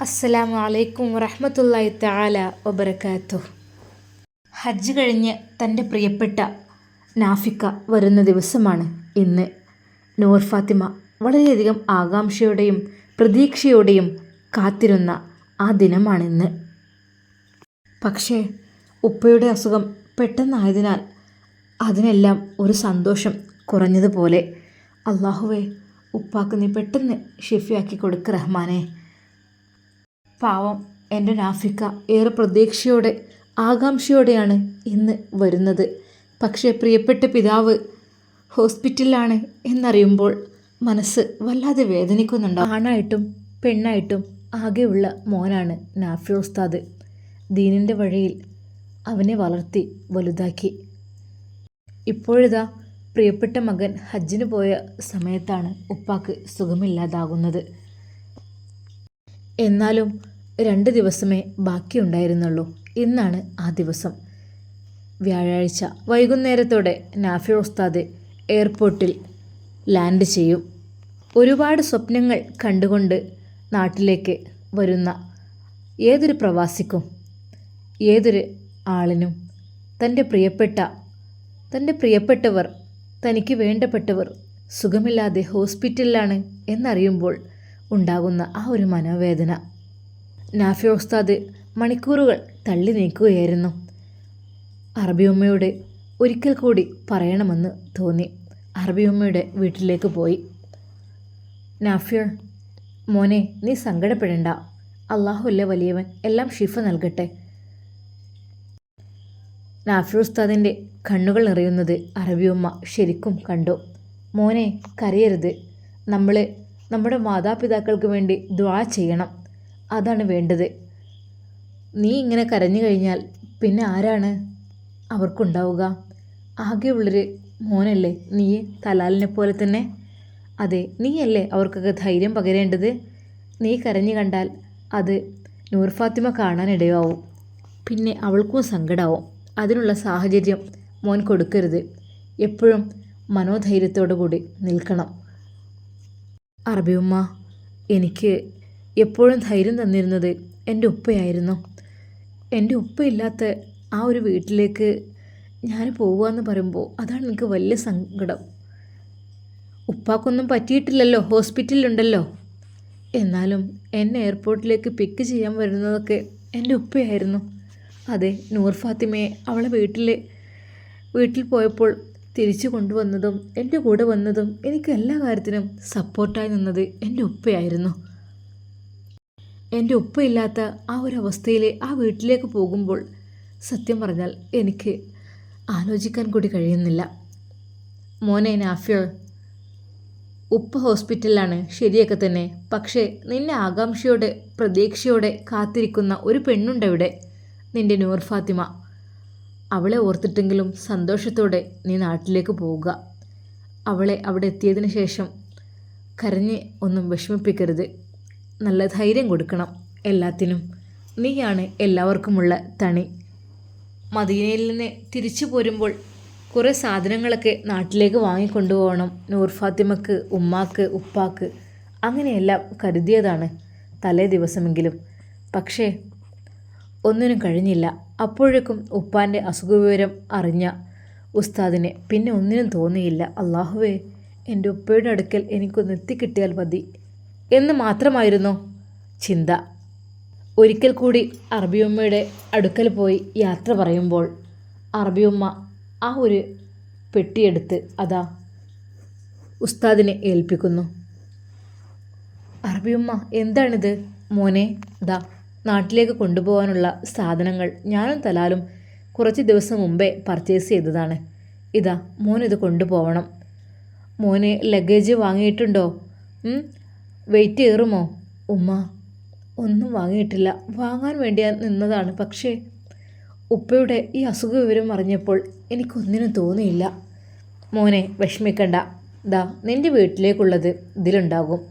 അസ്സലാമു അലൈക്കും വറഹ്മത്തുള്ളാഹി തആല വബറകാതുഹു. ഹജ്ജ് കഴിഞ്ഞ് തൻ്റെ പ്രിയപ്പെട്ട നാഫിക്ക വരുന്ന ദിവസമാണ് ഇന്ന്. നൂർ ഫാത്തിമ വളരെയധികം ആകാംക്ഷയോടെയും പ്രതീക്ഷയോടെയും കാത്തിരുന്ന ആ ദിനമാണിന്ന്. പക്ഷേ ഉപ്പയുടെ അസുഖം പെട്ടെന്നായതിനാൽ അതിനെല്ലാം ഒരു സന്തോഷം കുറഞ്ഞതുപോലെ. അള്ളാഹുവേ, ഉപ്പാക്ക് നീ പെട്ടെന്ന് ഷിഫിയാക്കി കൊടുക്ക് റഹ്മാനെ. പാവം എൻ്റെ നാഫിക്ക ഏറെ പ്രതീക്ഷയോടെ ആകാംക്ഷയോടെയാണ് ഇന്ന് വരുന്നത്. പക്ഷേ പ്രിയപ്പെട്ട പിതാവ് ഹോസ്പിറ്റലിലാണ് എന്നറിയുമ്പോൾ മനസ്സ് വല്ലാതെ വേദനിക്കുന്നുണ്ട്. ആണായിട്ടും പെണ്ണായിട്ടും ആകെയുള്ള മോനാണ് നാഫി ഉസ്താദ്. ദീനിൻ്റെ വഴിയിൽ അവനെ വളർത്തി വലുതാക്കി. ഇപ്പോഴിതാ പ്രിയപ്പെട്ട മകൻ ഹജ്ജിന് പോയ സമയത്താണ് ഉപ്പാക്ക് സുഖമില്ലാതാകുന്നത്. എന്നാലും 2 ദിവസമേ ബാക്കിയുണ്ടായിരുന്നുള്ളൂ. ഇന്നാണ് ആ ദിവസം. വ്യാഴാഴ്ച വൈകുന്നേരത്തോടെ നാഫി ഉസ്താദ് എയർപോർട്ടിൽ ലാൻഡ് ചെയ്യും. ഒരുപാട് സ്വപ്നങ്ങൾ കണ്ടുകൊണ്ട് നാട്ടിലേക്ക് വരുന്ന ഏതൊരു പ്രവാസിക്കും, ഏതൊരു ആളിനും തൻ്റെ പ്രിയപ്പെട്ടവർ, തനിക്ക് വേണ്ടപ്പെട്ടവർ സുഖമില്ലാതെ ഹോസ്പിറ്റലിലാണ് എന്നറിയുമ്പോൾ ഉണ്ടാകുന്ന ആ ഒരു മനോവേദന നാഫി ഉസ്താദ് മണിക്കൂറുകൾ തള്ളി നീക്കുകയായിരുന്നു. അറബി ഉമ്മയോട് ഒരിക്കൽ കൂടി പറയണമെന്ന് തോന്നി. അറബി ഉമ്മയുടെ വീട്ടിലേക്ക് പോയി. നാഫിയ, മോനെ, നീ സങ്കടപ്പെടേണ്ട. അള്ളാഹുല്ലേ വലിയവൻ, എല്ലാം ഷിഫ നൽകട്ടെ. നാഫി ഉസ്താദിൻ്റെ കണ്ണുകൾ നിറയുന്നത് അറബി ഉമ്മ ശരിക്കും കണ്ടു. മോനെ, കരയരുത്. നമ്മൾ നമ്മുടെ മാതാപിതാക്കൾക്ക് വേണ്ടി ദുആ ചെയ്യണം. അതാണ് വേണ്ടത്. നീ ഇങ്ങനെ കരഞ്ഞു കഴിഞ്ഞാൽ പിന്നെ ആരാണ് അവർക്കുണ്ടാവുക? ആകെയുള്ളൊരു മോനല്ലേ നീ, തലാലിനെ പോലെ തന്നെ. അതെ, നീയല്ലേ അവർക്കൊക്കെ ധൈര്യം പകരേണ്ടത്. നീ കരഞ്ഞു കണ്ടാൽ അത് നൂർ ഫാത്തിമ കാണാനിടയാവും. പിന്നെ അവൾക്കും സങ്കടാവും. അതിനുള്ള സാഹചര്യം മോൻ കൊടുക്കരുത്. എപ്പോഴും മനോധൈര്യത്തോടു കൂടി നിൽക്കണം. അറബി ഉമ്മ, എനിക്ക് എപ്പോഴും ധൈര്യം തന്നിരുന്നത് എൻ്റെ ഉപ്പയായിരുന്നു. എൻ്റെ ഉപ്പയില്ലാത്ത ആ ഒരു വീട്ടിലേക്ക് ഞാൻ പോവുകയെന്ന് പറയുമ്പോൾ അതാണ് എനിക്ക് വലിയ സങ്കടം. ഉപ്പാക്കൊന്നും പറ്റിയിട്ടില്ലല്ലോ, ഹോസ്പിറ്റലിലുണ്ടല്ലോ. എന്നാലും എന്നെ എയർപോർട്ടിലേക്ക് പിക്ക് ചെയ്യാൻ വരുന്നതൊക്കെ എൻ്റെ ഉപ്പയായിരുന്നു. അതെ, നൂർ ഫാത്തിമയെ അവളെ വീട്ടിൽ പോയപ്പോൾ തിരിച്ചു കൊണ്ടുവന്നതും എൻ്റെ കൂടെ വന്നതും എനിക്ക് എല്ലാ കാര്യത്തിനും സപ്പോർട്ടായി നിന്നത് എൻ്റെ ഉപ്പയായിരുന്നു. എൻ്റെ ഉപ്പയില്ലാത്ത ആ ഒരു അവസ്ഥയിൽ ആ വീട്ടിലേക്ക് പോകുമ്പോൾ സത്യം പറഞ്ഞാൽ എനിക്ക് ആലോചിക്കാൻ കൂടി കഴിയുന്നില്ല. മോനെ നാഫിയ, ഉപ്പ ഹോസ്പിറ്റലിലാണ്, ശരിയൊക്കെ തന്നെ. പക്ഷേ നിന്നെ ആകാംക്ഷയോടെ പ്രതീക്ഷയോടെ കാത്തിരിക്കുന്ന ഒരു പെണ്ണുണ്ടവിടെ, നിൻ്റെ നൂർ ഫാത്തിമ. അവളെ ഓർത്തിട്ടെങ്കിലും സന്തോഷത്തോടെ നീ നാട്ടിലേക്ക് പോവുക. അവളെ അവിടെ എത്തിയതിന് ശേഷം കരഞ്ഞ് ഒന്നും വിഷമിപ്പിക്കരുത്. നല്ല ധൈര്യം കൊടുക്കണം എല്ലാത്തിനും. നീയാണ് എല്ലാവർക്കുമുള്ള തണി. മദീനയിൽ നിന്ന് തിരിച്ചു പോരുമ്പോൾ കുറേ സാധനങ്ങളൊക്കെ നാട്ടിലേക്ക് വാങ്ങിക്കൊണ്ടുപോകണം. നൂർ ഫാത്തിമക്ക്, ഉമ്മാക്ക്, ഉപ്പാക്ക്, അങ്ങനെയെല്ലാം കരുതിയതാണ് തലേ ദിവസമെങ്കിലും. പക്ഷേ ഒന്നിനും കഴിഞ്ഞില്ല. അപ്പോഴേക്കും ഉപ്പാൻ്റെ അസുഖവിവരം അറിഞ്ഞ ഉസ്താദിന് പിന്നെ ഒന്നിനും തോന്നിയില്ല. അള്ളാഹുവേ, എൻ്റെ ഉപ്പയുടെ അടുക്കൽ എനിക്കൊന്ന് എത്തിക്കിട്ടിയാൽ മതി എന്ന് മാത്രമായിരുന്നു ചിന്ത. ഒരിക്കൽ കൂടി അറബിയുമ്മയുടെ അടുക്കൽ പോയി യാത്ര പറയുമ്പോൾ അറബിയുമ്മ ആ ഒരു പെട്ടിയെടുത്ത് അതാ ഉസ്താദിനെ ഏൽപ്പിക്കുന്നു. അറബിയുമ്മ, എന്താണിത്? മോനെ, ദാ നാട്ടിലേക്ക് കൊണ്ടുപോകാനുള്ള സാധനങ്ങൾ ഞാനും തലാലും കുറച്ച് ദിവസം മുമ്പേ പർച്ചേസ് ചെയ്തതാണ്. ഇതാ മോനിത് കൊണ്ടുപോകണം. മോന് ലഗേജ് വാങ്ങിയിട്ടുണ്ടോ? വെയിറ്റ് കയറുമോ? ഉമ്മ, ഒന്നും വാങ്ങിയിട്ടില്ല. വാങ്ങാൻ വേണ്ടി നിന്നതാണ്. പക്ഷേ ഉപ്പയുടെ ഈ അസുഖ വിവരം അറിഞ്ഞപ്പോൾ എനിക്കൊന്നിനും തോന്നിയില്ല. മോനെ, വിഷമിക്കണ്ട. ദാ നിൻ്റെ വീട്ടിലേക്കുള്ളത് ഇതിലുണ്ടാകും.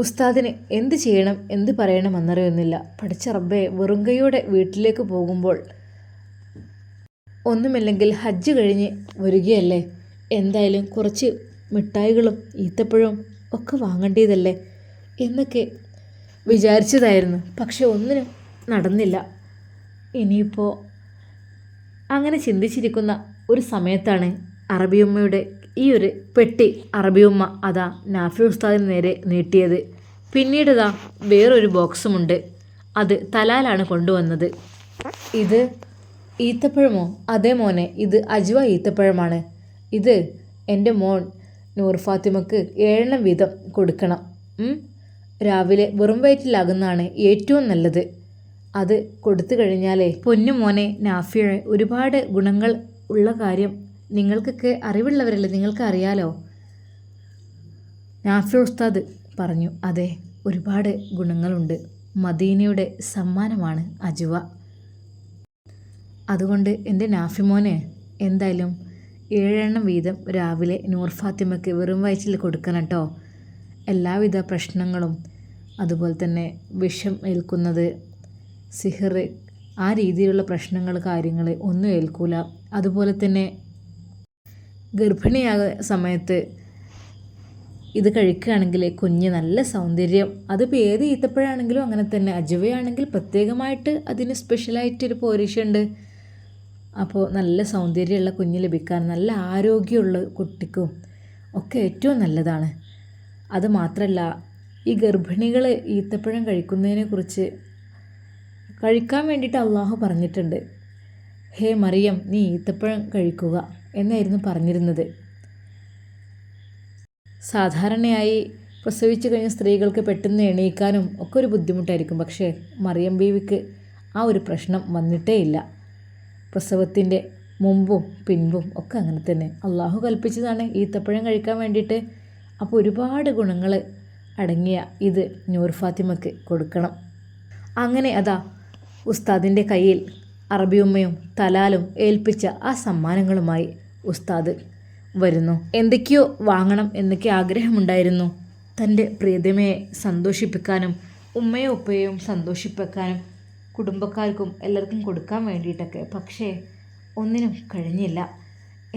ഉസ്താദിന് എന്ത് ചെയ്യണം എന്ത് പറയണമെന്നറിയുന്നില്ല. പഠിച്ച റബ്ബേ, വെറും കൈയോടെ വീട്ടിലേക്ക് പോകുമ്പോൾ ഒന്നുമില്ലെങ്കിൽ ഹജ്ജ് കഴിഞ്ഞ് വരികയല്ലേ, എന്തായാലും കുറച്ച് മിഠായികളും ഈത്തപ്പഴവും ഒക്കെ വാങ്ങേണ്ടതല്ലേ. എന്നൊക്കെ വിചാരിച്ചതായിരുന്നു. പക്ഷെ ഒന്നിനും നടന്നില്ല. ഇനിയിപ്പോൾ അങ്ങനെ ചിന്തിച്ചിരിക്കുന്ന ഒരു സമയത്താണ് അറബിയമ്മയുടെ ഈ ഒരു പെട്ടി അറബിയമ്മ അതാ നാഫി ഉസ്താദിന് നേരെ നീട്ടിയത്. പിന്നീടതാ വേറൊരു ബോക്സുമുണ്ട്. അത് തലാലാണ് കൊണ്ടുവന്നത്. ഇത് ഈത്തപ്പഴമോ? അതേ മോനെ, ഇത് അജ്വ ഈത്തപ്പഴമാണ്. ഇത് എൻ്റെ മോൻ നൂർ ഫാത്തിമക്ക് 7 വീതം കൊടുക്കണം. രാവിലെ വെറും വയറ്റിലാകുന്നതാണ് ഏറ്റവും നല്ലത്. അത് കൊടുത്തു കഴിഞ്ഞാലേ പൊന്നു മോനെ നാഫിയെ ഒരുപാട് ഗുണങ്ങൾ ഉള്ള കാര്യം നിങ്ങൾക്കൊക്കെ അറിവുള്ളവരല്ലേ, നിങ്ങൾക്ക് അറിയാലോ. നാഫി ഉസ്താദ് പറഞ്ഞു. അതെ, ഒരുപാട് ഗുണങ്ങളുണ്ട്. മദീനയുടെ സമ്മാനമാണ് അജ്വ. അതുകൊണ്ട് എൻ്റെ നാഫി മോനെ എന്തായാലും 7 വീതം രാവിലെ നൂർ ഫാത്തിമയ്ക്ക് വെറും വയറ്റിൽ കൊടുക്കണം കേട്ടോ. എല്ലാവിധ പ്രശ്നങ്ങളും അതുപോലെ തന്നെ വിഷം ഏൽക്കുന്നത്, സിഹർ, ആ രീതിയിലുള്ള പ്രശ്നങ്ങൾ കാര്യങ്ങൾ ഒന്നും ഏൽക്കൂല. അതുപോലെ തന്നെ ഗർഭിണിയായ സമയത്ത് ഇത് കഴിക്കുകയാണെങ്കിൽ കുഞ്ഞ് നല്ല സൗന്ദര്യം, അതിപ്പോൾ ഏത് ഈത്തപ്പഴമാണെങ്കിലും അങ്ങനെ തന്നെ. അജ്വയാണെങ്കിൽ പ്രത്യേകമായിട്ട് അതിന് സ്പെഷ്യലായിട്ടൊരു പോരിഷുണ്ട്. അപ്പോൾ നല്ല സൗന്ദര്യമുള്ള കുഞ്ഞ് ലഭിക്കാൻ, നല്ല ആരോഗ്യമുള്ള കുട്ടിക്കും ഒക്കെ ഏറ്റവും നല്ലതാണ്. അത് മാത്രമല്ല, ഈ ഗർഭിണികൾ ഈത്തപ്പഴം കഴിക്കുന്നതിനെക്കുറിച്ച് കഴിക്കാൻ വേണ്ടിയിട്ട് അള്ളാഹു പറഞ്ഞിട്ടുണ്ട്. ഹേ മറിയം, നീ ഈത്തപ്പഴം കഴിക്കുക എന്നായിരുന്നു പറഞ്ഞിരുന്നത്. സാധാരണയായി പ്രസവിച്ചു കഴിഞ്ഞ സ്ത്രീകൾക്ക് പെട്ടെന്ന് എണീക്കാനും ഒക്കെ ഒരു ബുദ്ധിമുട്ടായിരിക്കും. പക്ഷേ മറിയം ബീവിക്ക് ആ ഒരു പ്രശ്നം വന്നിട്ടേ ഇല്ല. പ്രസവത്തിൻ്റെ മുമ്പും പിൻപും ഒക്കെ അങ്ങനെ തന്നെ അള്ളാഹു കൽപ്പിച്ചതാണ് ഈത്തപ്പഴം കഴിക്കാൻ വേണ്ടിയിട്ട്. അപ്പോൾ ഒരുപാട് ഗുണങ്ങൾ അടങ്ങിയ ഇത് നൂർ ഫാത്തിമയ്ക്ക് കൊടുക്കണം. അങ്ങനെ അതാ ഉസ്താദിൻ്റെ കയ്യിൽ അറബിയുമ്മയും തലാലും ഏൽപ്പിച്ച ആ സമ്മാനങ്ങളുമായി ഉസ്താദ് വരുന്നു. എന്തൊക്കെയോ വാങ്ങണം എന്നൊക്കെ ആഗ്രഹമുണ്ടായിരുന്നു. തൻ്റെ പ്രിയതമയെ സന്തോഷിപ്പിക്കാനും ഉമ്മയും ഉപ്പയെയും സന്തോഷിപ്പിക്കാനും കുടുംബക്കാർക്കും എല്ലാവർക്കും കൊടുക്കാൻ വേണ്ടിയിട്ടൊക്കെ. പക്ഷേ ഒന്നിനും കഴിഞ്ഞില്ല.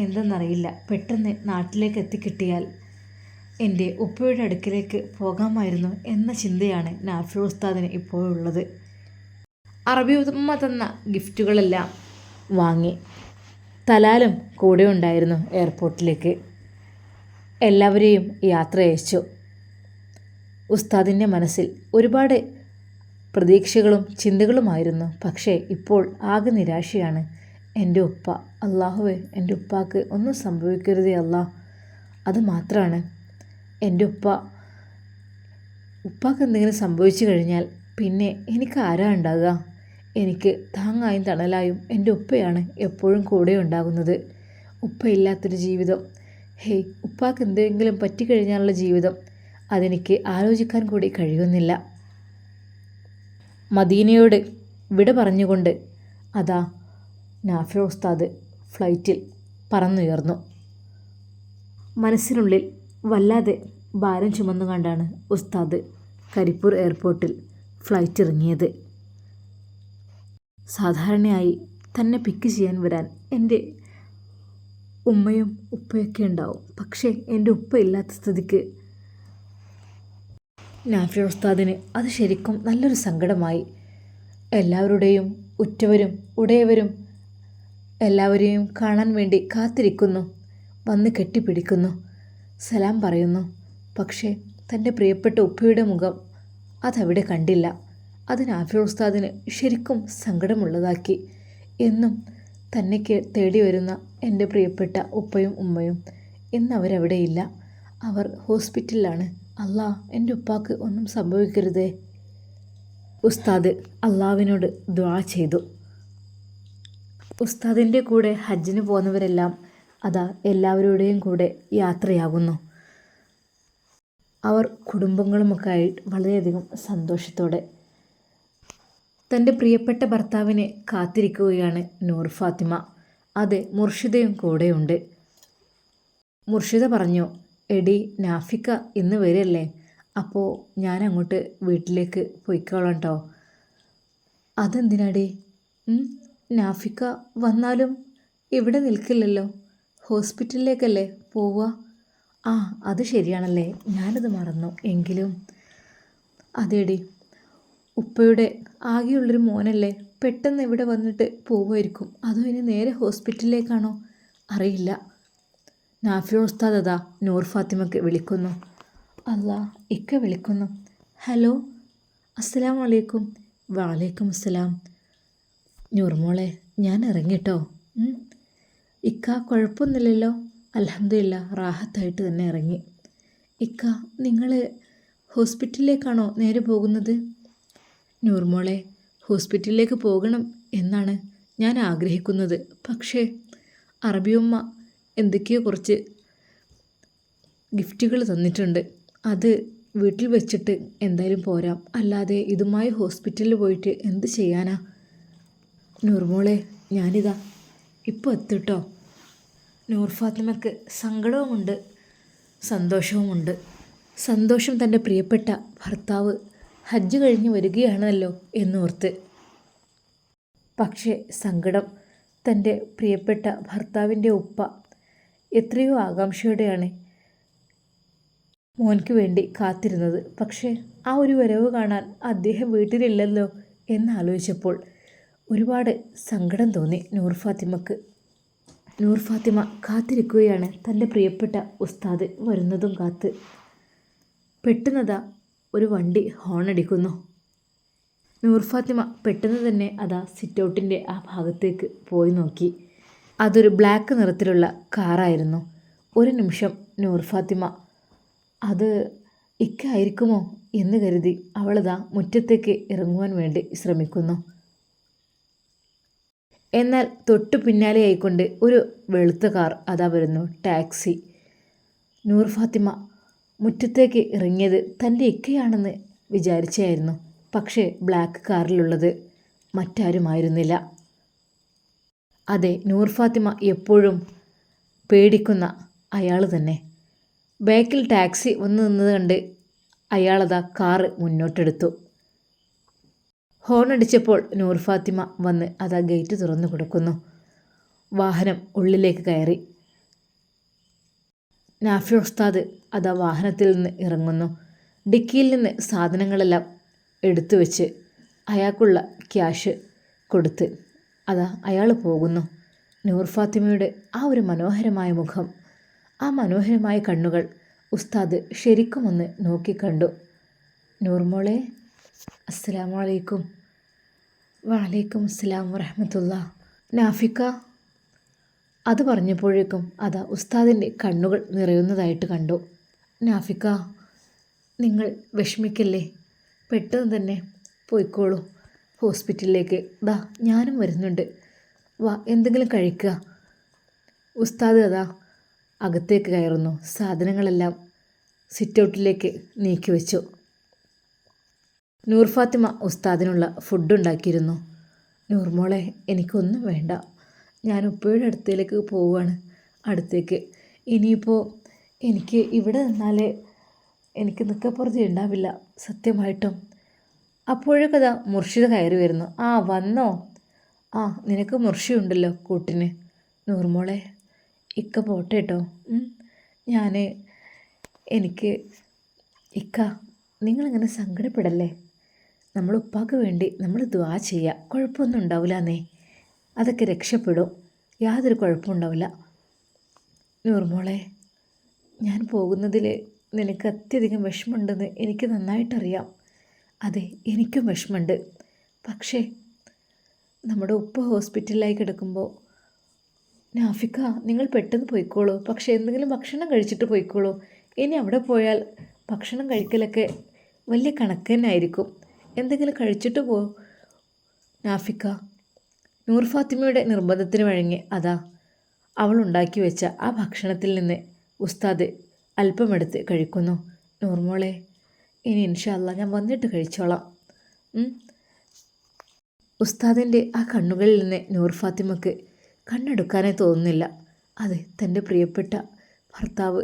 എന്തെന്നറിയില്ല. പെട്ടെന്ന് നാട്ടിലേക്ക് എത്തിക്കിട്ടിയാൽ എൻ്റെ ഉപ്പയുടെ അടുക്കിലേക്ക് പോകാമായിരുന്നു എന്ന ചിന്തയാണ് നാഫി ഉസ്താദിന് ഇപ്പോഴുള്ളത്. അറബി ഉമ്മ തന്ന ഗിഫ്റ്റുകളെല്ലാം വാങ്ങി. തലാലും കൂടെ ഉണ്ടായിരുന്നു എയർപോർട്ടിലേക്ക്. എല്ലാവരെയും യാത്ര അയച്ചു. ഉസ്താദിൻ്റെ മനസ്സിൽ ഒരുപാട് പ്രതീക്ഷകളും ചിന്തകളുമായിരുന്നു. പക്ഷേ ഇപ്പോൾ ആകെ നിരാശയാണ്. എൻ്റെ ഉപ്പ, അള്ളാഹുവേ എൻ്റെ ഉപ്പാക്ക് ഒന്നും സംഭവിക്കരുതേ അല്ലാ. അത് മാത്രമാണ്. എൻ്റെ ഉപ്പാക്ക് എന്തെങ്കിലും സംഭവിച്ചു കഴിഞ്ഞാൽ പിന്നെ എനിക്ക് ആരാ ഉണ്ടാകുക? എനിക്ക് താങ്ങായും തണലായും എൻ്റെ ഉപ്പയാണ് എപ്പോഴും കൂടെ ഉണ്ടാകുന്നത്. ഉപ്പയില്ലാത്തൊരു ജീവിതം, ഹേയ്, ഉപ്പാക്ക് എന്തെങ്കിലും പറ്റിക്കഴിഞ്ഞാലുള്ള ജീവിതം, അതെനിക്ക് ആലോചിക്കാൻ കൂടി കഴിയുന്നില്ല. മദീനയോട് വിട പറഞ്ഞുകൊണ്ട് അതാ നാഫി ഉസ്താദ് ഫ്ലൈറ്റിൽ പറന്നുയർന്നു. മനസ്സിനുള്ളിൽ വല്ലാതെ ഭാരം ചുമന്നുകൊണ്ടാണ് ഉസ്താദ് കരിപ്പൂർ എയർപോർട്ടിൽ ഫ്ലൈറ്റ് ഇറങ്ങിയത്. സാധാരണയായി തന്നെ പിക്ക് ചെയ്യാൻ വരാൻ എൻ്റെ ഉമ്മയും ഉപ്പയൊക്കെ ഉണ്ടാവും. പക്ഷേ എൻ്റെ ഉപ്പ ഇല്ലാത്ത സ്ഥിതിക്ക് നാഫി ഉസ്താദിന് അത് ശരിക്കും നല്ലൊരു സങ്കടമായി. എല്ലാവരുടെയും ഉറ്റവരും ഉടയവരും എല്ലാവരെയും കാണാൻ വേണ്ടി കാത്തിരിക്കുന്നു. വന്ന് കെട്ടിപ്പിടിക്കുന്നു, സലാം പറയുന്നു. പക്ഷേ തൻ്റെ പ്രിയപ്പെട്ട ഉപ്പയുടെ മുഖം അതവിടെ കണ്ടില്ല. അത് നാഫി ഉസ്താദിന് ശരിക്കും സങ്കടമുള്ളതാക്കി. എന്നും തന്നെ തേടി വരുന്ന എൻ്റെ പ്രിയപ്പെട്ട ഉപ്പയും ഉമ്മയും ഇന്ന് അവരവിടെയില്ല. അവർ ഹോസ്പിറ്റലിലാണ്. അല്ലാ, എൻ്റെ ഉപ്പാക്ക് ഒന്നും സംഭവിക്കരുതേ. ഉസ്താദ് അള്ളാവിനോട് ദുആ ചെയ്തു. ഉസ്താദിൻ്റെ കൂടെ ഹജ്ജിന് പോകുന്നവരെല്ലാം അതാ എല്ലാവരുടെയും കൂടെ യാത്രയാകുന്നു. അവർ കുടുംബങ്ങളുമൊക്കെ ആയി വളരെയധികം സന്തോഷത്തോടെ തൻ്റെ പ്രിയപ്പെട്ട ഭർത്താവിനെ കാത്തിരിക്കുകയാണ് നൂർ ഫാത്തിമ. അതെ, മുർഷിദയും കൂടെയുണ്ട്. മുർഷിദ പറഞ്ഞു, എടി നാഫിക്ക ഇന്ന് വരില്ലേ? അപ്പോൾ ഞാൻ അങ്ങോട്ട് വീട്ടിലേക്ക് പോയിക്കോളാം കേട്ടോ. അതെന്തിനാടി? നാഫിക്ക വന്നാലും ഇവിടെ നിൽക്കില്ലല്ലോ, ഹോസ്പിറ്റലിലേക്കല്ലേ പോവുക? ആ, അത് ശരിയാണല്ലേ, ഞാനത് മറന്നു. എങ്കിലും അതേടി, ഉപ്പയുടെ ആകെയുള്ളൊരു മോനല്ലേ, പെട്ടെന്ന് ഇവിടെ വന്നിട്ട് പോവുമായിരിക്കും. അതോ ഇനി നേരെ ഹോസ്പിറ്റലിലേക്കാണോ? അറിയില്ല. നാഫി ഉസ്താദ് അതാ നൂർ ഫാത്തിമയ്ക്ക് വിളിക്കുന്നു. അല്ലാ, ഇക്ക വിളിക്കുന്നു. ഹലോ, അസ്സലാമു അലൈക്കും. വലൈക്കും അസ്സലാം. നൂർ മോളെ, ഞാൻ ഇറങ്ങിട്ടോ. ഇക്ക കുഴപ്പമൊന്നുമില്ലല്ലോ? അൽഹംദുലില്ലാ, റാഹത്തായിട്ട് തന്നെ ഇറങ്ങി. ഇക്ക, നിങ്ങൾ ഹോസ്പിറ്റലിലേക്കാണോ നേരെ പോകുന്നത്? നൂർ മോളെ, ഹോസ്പിറ്റലിലേക്ക് പോകണം എന്നാണ് ഞാൻ ആഗ്രഹിക്കുന്നത്. പക്ഷേ അറബിയമ്മ എന്തൊക്കെയോ കുറച്ച് ഗിഫ്റ്റുകൾ തന്നിട്ടുണ്ട്. അത് വീട്ടിൽ വെച്ചിട്ട് എന്തായാലും പോരാം. അല്ലാതെ ഇതുമായി ഹോസ്പിറ്റലിൽ പോയിട്ട് എന്ത് ചെയ്യാനാ? നൂർ മോളെ, ഞാനിതാ ഇപ്പോൾ എത്തിട്ടോ. നൂർ ഫാത്തിമയ്ക്ക് സങ്കടവുമുണ്ട് സന്തോഷവുമുണ്ട്. സന്തോഷം തൻ്റെ പ്രിയപ്പെട്ട ഭർത്താവ് ഹജ്ജ് കഴിഞ്ഞ് വരികയാണല്ലോ എന്നോർത്ത്. പക്ഷേ സങ്കടം, തൻ്റെ പ്രിയപ്പെട്ട ഭർത്താവിൻ്റെ ഉപ്പ എത്രയോ ആകാംക്ഷയോടെയാണ് മോൻക്ക് വേണ്ടി കാത്തിരുന്നത്. പക്ഷേ ആ ഒരു വരവ് കാണാൻ അദ്ദേഹം വീട്ടിലില്ലല്ലോ എന്നാലോചിച്ചപ്പോൾ ഒരുപാട് സങ്കടം തോന്നി നൂർ ഫാത്തിമക്ക്. നൂർ ഫാത്തിമ കാത്തിരിക്കുകയാണ് തൻ്റെ പ്രിയപ്പെട്ട ഉസ്താദ് വരുന്നതും കാത്ത്. പെട്ടെന്നതാ ഒരു വണ്ടി ഹോണടിക്കുന്നു. നൂർ ഫാത്തിമ പെട്ടെന്ന് തന്നെ അതാ സിറ്റൗട്ടിൻ്റെ ആ ഭാഗത്തേക്ക് പോയി നോക്കി. അതൊരു ബ്ലാക്ക് നിറത്തിലുള്ള കാറായിരുന്നു. ഒരു നിമിഷം നൂർ ഫാത്തിമ അത് ഇക്കായിരിക്കുമോ എന്ന് കരുതി അവളതാ മുറ്റത്തേക്ക് ഇറങ്ങുവാൻ വേണ്ടി ശ്രമിക്കുന്നു. എന്നാൽ തൊട്ടു പിന്നാലെയായിക്കൊണ്ട് ഒരു വെളുത്ത കാർ അതാ വരുന്നു, ടാക്സി. നൂർ ഫാത്തിമ മുറ്റത്തേക്ക് ഇറങ്ങിയത് തൻ്റെ ഇക്കയാണെന്ന് വിചാരിച്ചായിരുന്നു. പക്ഷേ ബ്ലാക്ക് കാറിലുള്ളത് മറ്റാരുമായിരുന്നില്ല. അതെ, നൂർ ഫാത്തിമ എപ്പോഴും പേടിക്കുന്ന അയാൾ തന്നെ. ബാക്കിൽ ടാക്സി വന്നു നിന്നത് കണ്ട് അയാളതാ കാറ് മുന്നോട്ടെടുത്തു. ഹോണടിച്ചപ്പോൾ നൂർ ഫാത്തിമ വന്ന് അതാ ഗേറ്റ് തുറന്നു കൊടുക്കുന്നു. വാഹനം ഉള്ളിലേക്ക് കയറി. നാഫി ഉസ്താദ് അതാ വാഹനത്തിൽ നിന്ന് ഇറങ്ങുന്നു. ഡിക്കിയിൽ നിന്ന് സാധനങ്ങളെല്ലാം എടുത്തു വെച്ച് അയാൾക്കുള്ള ക്യാഷ് കൊടുത്ത് അതാ അയാൾ പോകുന്നു. നൂർ ഫാത്തിമയുടെ ആ ഒരു മനോഹരമായ മുഖം, ആ മനോഹരമായ കണ്ണുകൾ ഉസ്താദ് ശരിക്കും ഒന്ന് നോക്കിക്കണ്ടു. നൂർ മോളെ, അസ്സലാമു അലൈക്കും. വലൈക്കും അസ്സലാം വറഹ്മത്തുള്ളാ. നാഫിക്ക, അത് പറഞ്ഞപ്പോഴേക്കും അതാ ഉസ്താദിൻ്റെ കണ്ണുകൾ നിറയുന്നതായിട്ട് കണ്ടു. നാഫിക്ക, നിങ്ങൾ വിഷമിക്കല്ലേ, പെട്ടെന്ന് തന്നെ പോയിക്കോളൂ ഹോസ്പിറ്റലിലേക്ക്. ദാ ഞാനും വരുന്നുണ്ട്, വാ എന്തെങ്കിലും കഴിക്കുക. ഉസ്താദ് അതാ അകത്തേക്ക് കയറുന്നു. സാധനങ്ങളെല്ലാം സിറ്റൗട്ടിലേക്ക് നീക്കി വെച്ചു. നൂർ ഫാത്തിമ ഉസ്താദിനുള്ള ഫുഡ് ഉണ്ടാക്കിയിരുന്നു. നൂർ മോളെ, എനിക്കൊന്നും വേണ്ട, ഞാൻ ഉപ്പയുടെ അടുത്തേക്ക് പോവുകയാണ്. അടുത്തേക്ക് ഇനിയിപ്പോൾ എനിക്ക് ഇവിടെ നിന്നാലേ എനിക്ക് നിൽക്കപ്പുറത്ത് ഉണ്ടാവില്ല സത്യമായിട്ടും. അപ്പോഴൊക്കെ അതാ മുർഷിദ കയറി വരുന്നു. ആ വന്നോ? ആ, നിനക്ക് മുർഷിയുണ്ടല്ലോ കൂട്ടിന്. നൂർ മോളെ, ഇക്ക പോട്ടെ കേട്ടോ. എനിക്ക് ഇക്ക, നിങ്ങളിങ്ങനെ സങ്കടപ്പെടല്ലേ. നമ്മൾ ഉപ്പാക്ക് വേണ്ടി നമ്മൾ ദുആ ചെയ്യുക, കുഴപ്പമൊന്നും ഉണ്ടാവില്ലെന്നേ. അതൊക്കെ രക്ഷപ്പെടും, യാതൊരു കുഴപ്പമുണ്ടാവില്ല. നൂർ മോളെ, ഞാൻ പോകുന്നതിൽ നിനക്ക് അത്യധികം വിഷമമുണ്ടെന്ന് എനിക്ക് നന്നായിട്ടറിയാം. അതെ, എനിക്കും വിഷമമുണ്ട്. പക്ഷേ നമ്മുടെ ഉപ്പ ഹോസ്പിറ്റലിലായി കിടക്കുമ്പോൾ നാഫിക്ക, നിങ്ങൾ പെട്ടെന്ന് പോയിക്കോളൂ. പക്ഷേ എന്തെങ്കിലും ഭക്ഷണം കഴിച്ചിട്ട് പോയിക്കോളൂ. ഇനി അവിടെ പോയാൽ ഭക്ഷണം കഴിക്കലൊക്കെ വലിയ കണക്ക് തന്നെ ആയിരിക്കും. എന്തെങ്കിലും കഴിച്ചിട്ട് പോ നാഫിക്ക. നൂർ ഫാത്തിമയുടെ നിർബന്ധത്തിന് വഴങ്ങി അതാ അവൾ ഉണ്ടാക്കി വെച്ച ആ ഭക്ഷണത്തിൽ നിന്ന് ഉസ്താദ് അല്പമെടുത്ത് കഴിക്കുന്നു. നൂർ മോളെ, ഇനി ഇൻഷാ അല്ലാ ഞാൻ വന്നിട്ട് കഴിച്ചോളാം. ഉസ്താദിൻ്റെ ആ കണ്ണുകളിൽ നിന്ന് നൂർ ഫാത്തിമക്ക് കണ്ണെടുക്കാനേ തോന്നുന്നില്ല. അതെ, തൻ്റെ പ്രിയപ്പെട്ട ഭർത്താവ്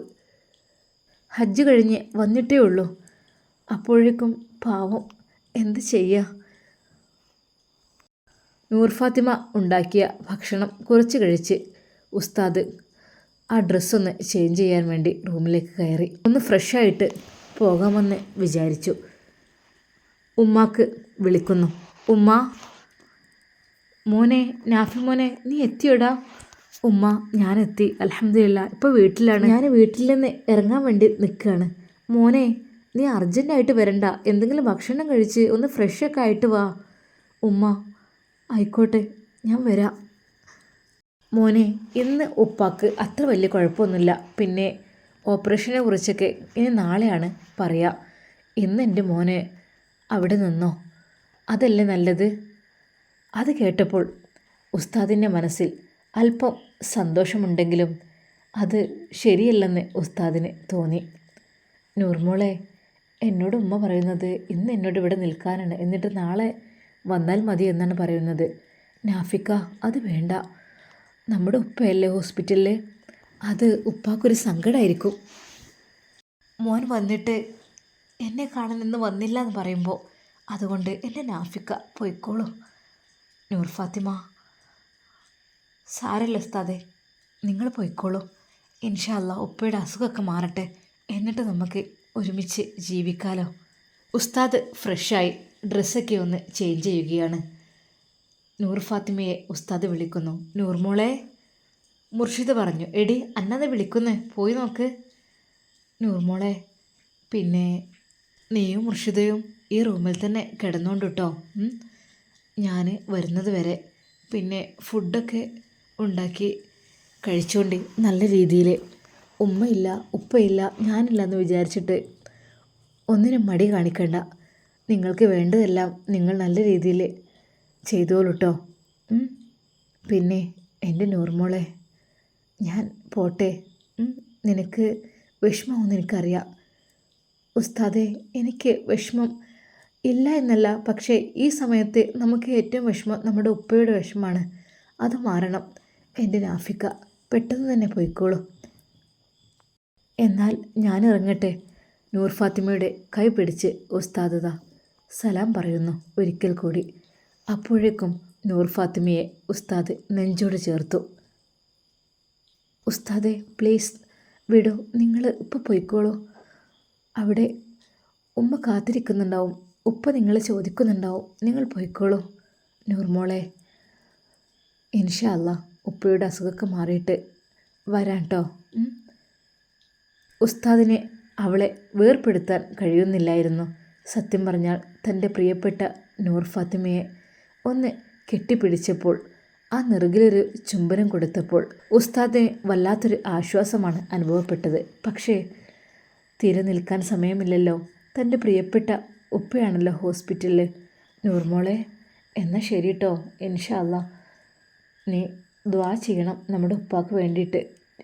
ഹജ്ജ് കഴിഞ്ഞ് വന്നിട്ടേ ഉള്ളൂ. അപ്പോഴേക്കും പാവം എന്ത് ചെയ്യുക. നൂർ ഫാത്തിമ ഉണ്ടാക്കിയ ഭക്ഷണം കുറച്ച് കഴിച്ച് ഉസ്താദ് ആ ഡ്രസ്സൊന്ന് ചേഞ്ച് ചെയ്യാൻ വേണ്ടി റൂമിലേക്ക് കയറി. ഒന്ന് ഫ്രഷായിട്ട് പോകാമെന്ന് വിചാരിച്ചു. ഉമ്മാക്ക് വിളിക്കുന്നു. ഉമ്മ, മോനെ, നാഫി മോനെ, നീ എത്തിയോടാ? ഉമ്മ, ഞാനെത്തി, അൽഹംദുലില്ലാ, ഇപ്പോൾ വീട്ടിലാണ്. ഞാൻ വീട്ടിൽ നിന്ന് ഇറങ്ങാൻ വേണ്ടി നിൽക്കുകയാണ്. മോനെ, നീ അർജൻറ്റായിട്ട് വരണ്ട, എന്തെങ്കിലും ഭക്ഷണം കഴിച്ച് ഒന്ന് ഫ്രഷൊക്കെ ആയിട്ട് വാ. ഉമ്മ, ആയിക്കോട്ടെ, ഞാൻ വരാം. മോനെ, ഇന്ന് ഉപ്പാക്ക് അത്ര വലിയ കുഴപ്പമൊന്നുമില്ല. പിന്നെ ഓപ്പറേഷനെ കുറിച്ചൊക്കെ ഇനി നാളെയാണ് പറയുക. ഇന്ന് എൻ്റെ മോനെ അവിടെ നിന്നോ, അതല്ലേ നല്ലത്. അത് കേട്ടപ്പോൾ ഉസ്താദിൻ്റെ മനസ്സിൽ അല്പം സന്തോഷമുണ്ടെങ്കിലും അത് ശരിയല്ലെന്ന് ഉസ്താദിന് തോന്നി. നൂർമോളെ, എന്നോട് ഉമ്മ പറയുന്നത് ഇന്ന് എന്നോട് ഇവിടെ നിൽക്കാനാണ്, എന്നിട്ട് നാളെ വന്നാൽ മതി എന്നാണ് പറയുന്നത്. നാഫിക്ക, അത് വേണ്ട. നമ്മുടെ ഉപ്പയല്ലേ ഹോസ്പിറ്റലിൽ, അത് ഉപ്പാക്കൊരു സങ്കടമായിരിക്കും. മോൻ വന്നിട്ട് എന്നെ കാണാൻ ഇന്ന് വന്നില്ല എന്ന് പറയുമ്പോൾ, അതുകൊണ്ട് എൻ്റെ നാഫിക്ക പോയിക്കോളൂ. നൂർ ഫാത്തിമ, സാരല്ല ഉസ്താദെ, നിങ്ങൾ പോയിക്കോളൂ. ഇൻഷാ അല്ലാ ഉപ്പയുടെ അസുഖമൊക്കെ മാറട്ടെ, എന്നിട്ട് നമുക്ക് ഒരുമിച്ച് ജീവിക്കാലോ. ഉസ്താദ് ഫ്രഷായി ഡ്രസ്സൊക്കെ ഒന്ന് ചേഞ്ച് ചെയ്യുകയാണ്. നൂർ ഫാത്തിമയെ ഉസ്താദ് വിളിക്കുന്നു. നൂർമോളെ, മുർഷിദ് പറഞ്ഞു. എടി, അന്നത് വിളിക്കുന്നേ, പോയി നോക്ക്. നൂർമോളെ, പിന്നെ നീയും മുർഷിദയും ഈ റൂമിൽ തന്നെ കിടന്നോണ്ട് കേട്ടോ, ഞാൻ വരുന്നത് വരെ. പിന്നെ ഫുഡൊക്കെ ഉണ്ടാക്കി കഴിച്ചോണ്ട് നല്ല രീതിയിൽ. ഉമ്മയില്ല ഉപ്പയില്ല ഞാനില്ല എന്ന് വിചാരിച്ചിട്ട് ഒന്നിനും മടി കാണിക്കണ്ട. നിങ്ങൾക്ക് വേണ്ടതെല്ലാം നിങ്ങൾ നല്ല രീതിയിൽ ചെയ്തോളൂ കേട്ടോ. പിന്നെ എൻ്റെ നൂർമോളെ, ഞാൻ പോട്ടെ. നിനക്ക് വിഷമമൊന്നും എനിക്കറിയാം. ഉസ്താദെ, എനിക്ക് വിഷമം ഇല്ല എന്നല്ല, പക്ഷേ ഈ സമയത്ത് നമുക്ക് ഏറ്റവും വിഷമം നമ്മുടെ ഉപ്പയുടെ വിഷമമാണ്. അത് മാറണം. എൻ്റെ നാഫിക്ക, പെട്ടെന്ന് തന്നെ പോയിക്കോളൂ. എന്നാൽ ഞാൻ ഇറങ്ങട്ടെ. നൂർ ഫാത്തിമയുടെ കൈ പിടിച്ച് ഉസ്താദ് സലാം പറയുന്നു ഒരിക്കൽ കൂടി. അപ്പോഴേക്കും നൂർ ഫാത്തിമയെ ഉസ്താദ് നെഞ്ചോട് ചേർത്തു. ഉസ്താദെ, പ്ലീസ് വിടൂ, നിങ്ങൾ ഇപ്പോൾ പോയിക്കോളൂ. അവിടെ ഉമ്മ കാത്തിരിക്കുന്നുണ്ടാവും, ഉപ്പ നിങ്ങളെ ചോദിക്കുന്നുണ്ടാവും, നിങ്ങൾ പോയിക്കോളൂ. നൂർമോളെ, ഇൻഷാ അല്ലാ ഉപ്പയുടെ അസുഖമൊക്കെ മാറിയിട്ട് വരാം കേട്ടോ. ഉസ്താദിനെ അവളെ വേർപെടുത്താൻ കഴിയുന്നില്ലായിരുന്നു. സത്യം പറഞ്ഞാൽ തൻ്റെ പ്രിയപ്പെട്ട നൂർ ഫാത്തിമയെ ഒന്ന് കെട്ടിപ്പിടിച്ചപ്പോൾ, ആ നെറുകിലൊരു ചുംബനം കൊടുത്തപ്പോൾ ഉസ്താദിന് വല്ലാത്തൊരു ആശ്വാസമാണ് അനുഭവപ്പെട്ടത്. പക്ഷേ തീരെ നിൽക്കാൻ സമയമില്ലല്ലോ, തൻ്റെ പ്രിയപ്പെട്ട ഉപ്പയാണല്ലോ ഹോസ്പിറ്റലിൽ. നൂർമോളെ, എന്നാൽ ശരി കേട്ടോ, ഇൻഷാ അല്ലാ നീ ദുആ ചെയ്യണം നമ്മുടെ ഉപ്പാക്ക് വേണ്ടിയിട്ട്,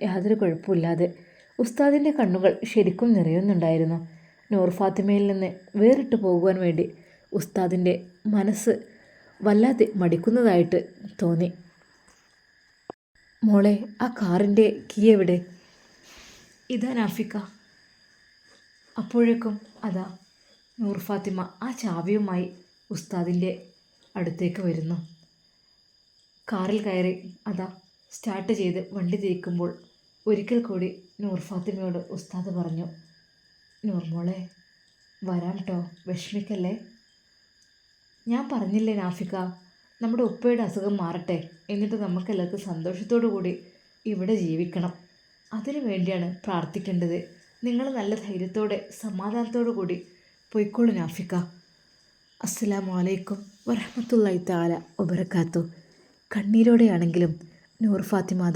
യാതൊരു കുഴപ്പമില്ലാതെ. ഉസ്താദിൻ്റെ കണ്ണുകൾ ശരിക്കും നിറയുന്നുണ്ടായിരുന്നു. നൂർ ഫാത്തിമയിൽ നിന്ന് വേറിട്ട് പോകുവാൻ വേണ്ടി ഉസ്താദിൻ്റെ മനസ്സ് വല്ലാതെ മടിക്കുന്നതായിട്ട് തോന്നി. മോളെ, ആ കാറിൻ്റെ കീ എവിടെ? ഇതാ നാഫിക്ക. അപ്പോഴേക്കും അതാ നൂർ ഫാത്തിമ ആ ചാവിയുമായി ഉസ്താദിൻ്റെ അടുത്തേക്ക് വരുന്നു. കാറിൽ കയറി അതാ സ്റ്റാർട്ട് ചെയ്ത് വണ്ടി തിരിക്കുമ്പോൾ ഒരിക്കൽ കൂടി നൂർ ഫാത്തിമയോട് ഉസ്താദ് പറഞ്ഞു, നൂർമോളെ, വരാം കേട്ടോ, വിഷമിക്കല്ലേ. ഞാൻ പറഞ്ഞില്ലേ നാഫിക്ക, നമ്മുടെ ഉപ്പയുടെ അസുഖം മാറട്ടെ, എന്നിട്ട് നമുക്കെല്ലാവർക്കും സന്തോഷത്തോടു കൂടി ഇവിടെ ജീവിക്കണം. അതിനു വേണ്ടിയാണ് പ്രാർത്ഥിക്കേണ്ടത്. നിങ്ങൾ നല്ല ധൈര്യത്തോടെ സമാധാനത്തോടു കൂടി പോയിക്കോളൂ നാഫിക്ക. അസ്സലാമു അലൈക്കും വറഹ്മത്തുള്ളാഹി തആല വബറകാത്തു. കണ്ണീരോടെയാണെങ്കിലും നൂർ ഫാത്തിമ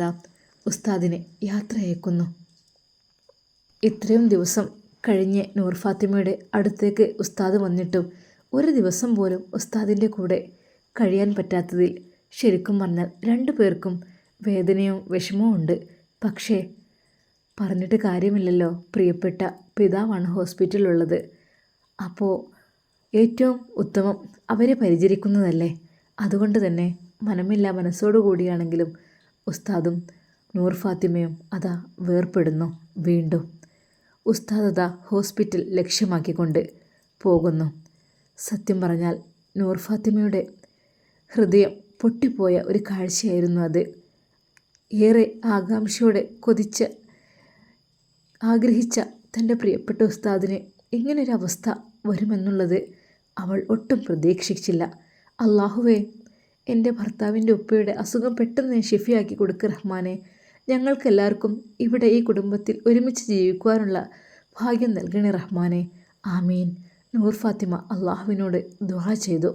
ഉസ്താദിനെ യാത്ര അയക്കുന്നു. ഇത്രയും ദിവസം കഴിഞ്ഞ് നൂർ ഫാത്തിമയുടെ അടുത്തേക്ക് ഉസ്താദ് വന്നിട്ടും ഒരു ദിവസം പോലും ഉസ്താദിൻ്റെ കൂടെ കഴിയാൻ പറ്റാത്തതിൽ ശരിക്കും പറഞ്ഞാൽ രണ്ടു പേർക്കും വേദനയും വിഷമവും ഉണ്ട്. പക്ഷേ പറഞ്ഞിട്ട് കാര്യമില്ലല്ലോ, പ്രിയപ്പെട്ട പിതാവാണ് ഹോസ്പിറ്റലിലുള്ളത്. അപ്പോൾ ഏറ്റവും ഉത്തമം അവരെ പരിചരിക്കുന്നതല്ലേ. അതുകൊണ്ട് തന്നെ മനമില്ല മനസ്സോടു കൂടിയാണെങ്കിലും ഉസ്താദും നൂർ ഫാത്തിമയും അതാ വേർപ്പെടുന്നു. വീണ്ടും ഉസ്താദ് ഹോസ്പിറ്റൽ ലക്ഷ്യമാക്കിക്കൊണ്ട് പോകുന്നു. സത്യം പറഞ്ഞാൽ നൂർ ഫാത്തിമയുടെ ഹൃദയം പൊട്ടിപ്പോയ ഒരു കാഴ്ചയായിരുന്നു അത്. ഏറെ ആകാംക്ഷയോടെ ആഗ്രഹിച്ച തൻ്റെ പ്രിയപ്പെട്ട ഉസ്താദിന് ഇങ്ങനൊരവസ്ഥ വരുമെന്നുള്ളത് അവൾ ഒട്ടും പ്രതീക്ഷിച്ചില്ല. അള്ളാഹുവേ, എൻ്റെ ഭർത്താവിൻ്റെ ഉപ്പയുടെ അസുഖം പെട്ടെന്ന് ഷിഫിയാക്കി കൊടുക്ക് റഹ്മാനെ. ഞങ്ങൾക്കെല്ലാവർക്കും ഇവിടെ ഈ കുടുംബത്തിൽ ഒരുമിച്ച് ജീവിക്കുവാനുള്ള ഭാഗ്യം നൽകണേ റഹ്മാനെ. ആമീൻ. നൂർ ഫാത്തിമ അള്ളാഹുവിനോട് ദുആ ചെയ്തു.